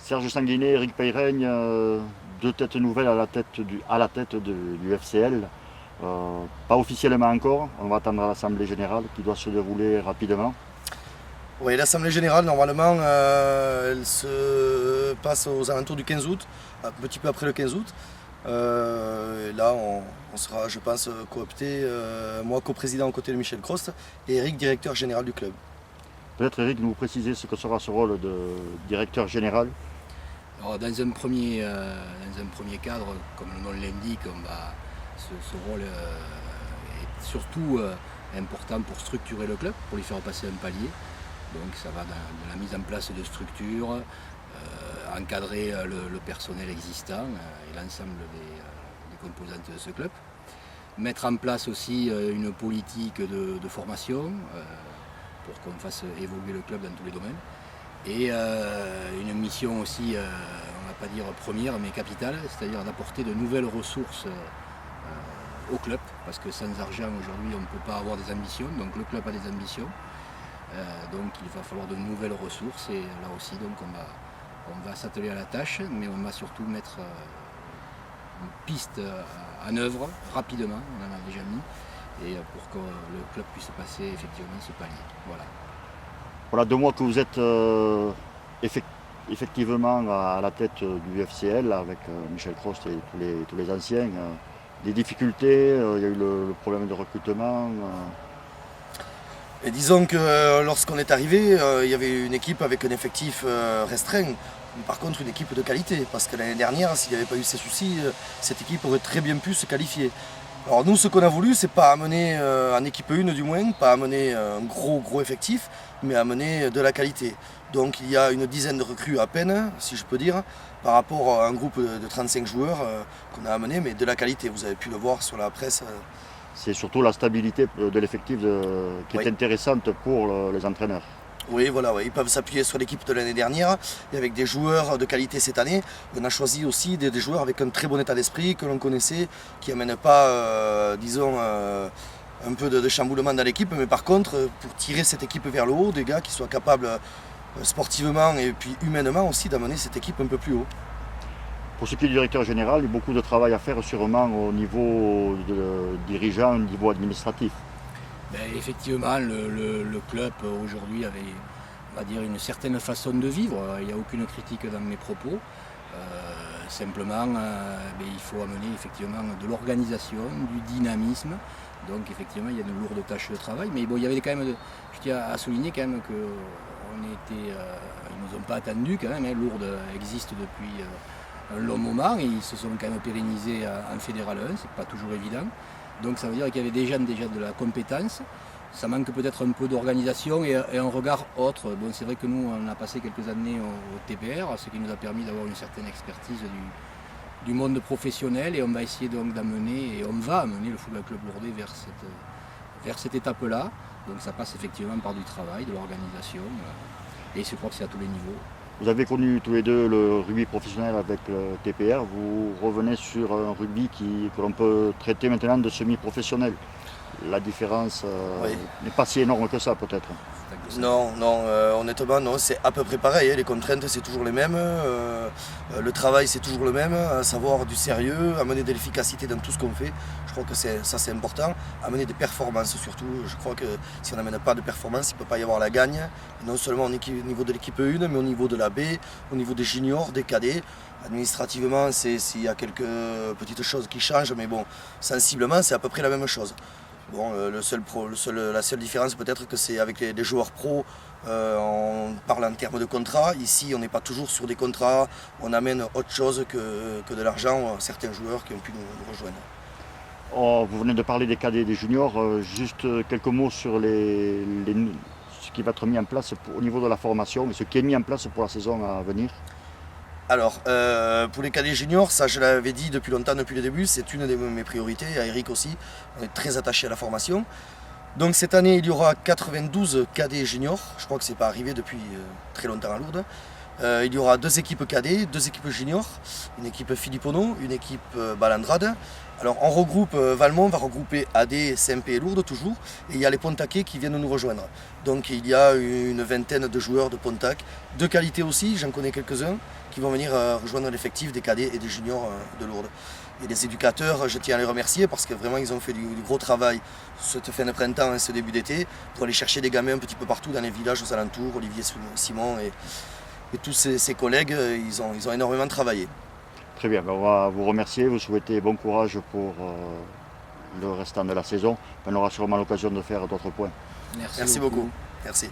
Serge Sanguinet, Eric Peyraigne, deux têtes nouvelles à la tête du FCL. Pas officiellement encore, on va attendre l'Assemblée Générale qui doit se dérouler rapidement. Oui, l'Assemblée Générale, normalement, elle se passe aux alentours du 15 août, un petit peu après le 15 août. Et là, on sera, je pense, coopté, moi coprésident aux côtés de Michel Crost et Eric, directeur général du club. Peut-être Eric, nous préciser ce que sera ce rôle de directeur général. Alors, dans un premier cadre, comme le nom l'indique, ce rôle est surtout important pour structurer le club, pour lui faire passer un palier. Donc ça va de la mise en place de structures, encadrer le personnel existant et l'ensemble des composantes de ce club. Mettre en place aussi une politique de formation pour qu'on fasse évoluer le club dans tous les domaines. Et une mission aussi, on ne va pas dire première, mais capitale, c'est-à-dire d'apporter de nouvelles ressources au club, parce que sans argent aujourd'hui on ne peut pas avoir des ambitions, donc le club a des ambitions, donc il va falloir de nouvelles ressources et là aussi donc on va s'atteler à la tâche, mais on va surtout mettre une piste en œuvre rapidement, on en a déjà mis, et pour que le club puisse passer effectivement ce palier. Voilà. Voilà 2 mois que vous êtes effectivement à la tête du FCL avec Michel Crost et tous les anciens. Des difficultés, il y a eu le problème de recrutement. Et disons que lorsqu'on est arrivé, il y avait une équipe avec un effectif restreint, mais par contre une équipe de qualité, parce que l'année dernière, s'il n'y avait pas eu ces soucis, cette équipe aurait très bien pu se qualifier. Alors nous, ce qu'on a voulu, c'est pas amener en équipe 1 du moins, pas amener un gros effectif, mais amener de la qualité. Donc il y a une dizaine de recrues à peine, si je peux dire, par rapport à un groupe de 35 joueurs qu'on a amené, mais de la qualité. Vous avez pu le voir sur la presse. C'est surtout la stabilité de l'effectif qui est intéressante pour les entraîneurs. Oui, voilà, ils peuvent s'appuyer sur l'équipe de l'année dernière et avec des joueurs de qualité cette année. On a choisi aussi des joueurs avec un très bon état d'esprit que l'on connaissait, qui n'amènent pas, disons, un peu de chamboulement dans l'équipe, mais par contre, pour tirer cette équipe vers le haut, des gars qui soient capables sportivement et puis humainement aussi d'amener cette équipe un peu plus haut. Pour ce qui est du directeur général, il y a beaucoup de travail à faire sûrement au niveau dirigeant, au niveau administratif. Effectivement, le club aujourd'hui avait, on va dire, une certaine façon de vivre. Il n'y a aucune critique dans mes propos. Simplement, il faut amener effectivement de l'organisation, du dynamisme. Donc effectivement, il y a de lourdes tâches de travail. Mais bon, il y avait quand même, je tiens à souligner quand même que ils ne nous ont pas attendus quand même. Lourdes existe depuis un long moment et ils se sont quand même pérennisés en Fédéral 1, c'est pas toujours évident. Donc ça veut dire qu'il y avait déjà de la compétence. Ça manque peut-être un peu d'organisation et un regard autre. Bon, c'est vrai que nous, on a passé quelques années au TPR, ce qui nous a permis d'avoir une certaine expertise du monde professionnel et on va essayer donc d'amener, et on va amener le Football Club Lourdes vers cette étape-là. Donc ça passe effectivement par du travail, de l'organisation et je crois que c'est à tous les niveaux. Vous avez connu tous les deux le rugby professionnel avec le TPR, vous revenez sur un rugby que l'on peut traiter maintenant de semi-professionnel. La différence n'est pas si énorme que ça peut-être. Non, honnêtement non, c'est à peu près pareil, les contraintes c'est toujours les mêmes, le travail c'est toujours le même, à savoir du sérieux, amener de l'efficacité dans tout ce qu'on fait, je crois que ça c'est important, amener des performances surtout, je crois que si on n'amène pas de performances, il ne peut pas y avoir la gagne, non seulement au niveau de l'équipe 1, mais au niveau de la B, au niveau des juniors, des cadets. Administrativement, il y a quelques petites choses qui changent, mais bon, sensiblement c'est à peu près la même chose. Bon, la seule différence peut-être que c'est avec les joueurs pros, on parle en termes de contrat. Ici, on n'est pas toujours sur des contrats, on amène autre chose que de l'argent à certains joueurs qui ont pu nous rejoindre. Oh, vous venez de parler des cadets et des juniors, juste quelques mots sur ce qui va être mis en place au niveau de la formation et ce qui est mis en place pour la saison à venir. Alors, pour les cadets juniors, ça je l'avais dit depuis longtemps, depuis le début, c'est une de mes priorités, à Eric aussi, on est très attaché à la formation. Donc cette année, il y aura 92 cadets juniors, je crois que ce n'est pas arrivé depuis très longtemps à Lourdes. Il y aura 2 équipes cadets, 2 équipes juniors, une équipe Philippon, une équipe Balandrade. Alors on regroupe, Valmont va regrouper AD, CMP et Lourdes toujours, et il y a les Pontaquais qui viennent nous rejoindre. Donc il y a une vingtaine de joueurs de Pontac, de qualité aussi, j'en connais quelques-uns, qui vont venir rejoindre l'effectif des cadets et des juniors de Lourdes. Et les éducateurs, je tiens à les remercier parce que vraiment ils ont fait du gros travail cette fin de printemps et ce début d'été pour aller chercher des gamins un petit peu partout dans les villages aux alentours, Olivier Simon et tous ses collègues, ils ont énormément travaillé. Très bien, on va vous remercier, vous souhaiter bon courage pour le restant de la saison. On aura sûrement l'occasion de faire d'autres points. Merci beaucoup. Merci.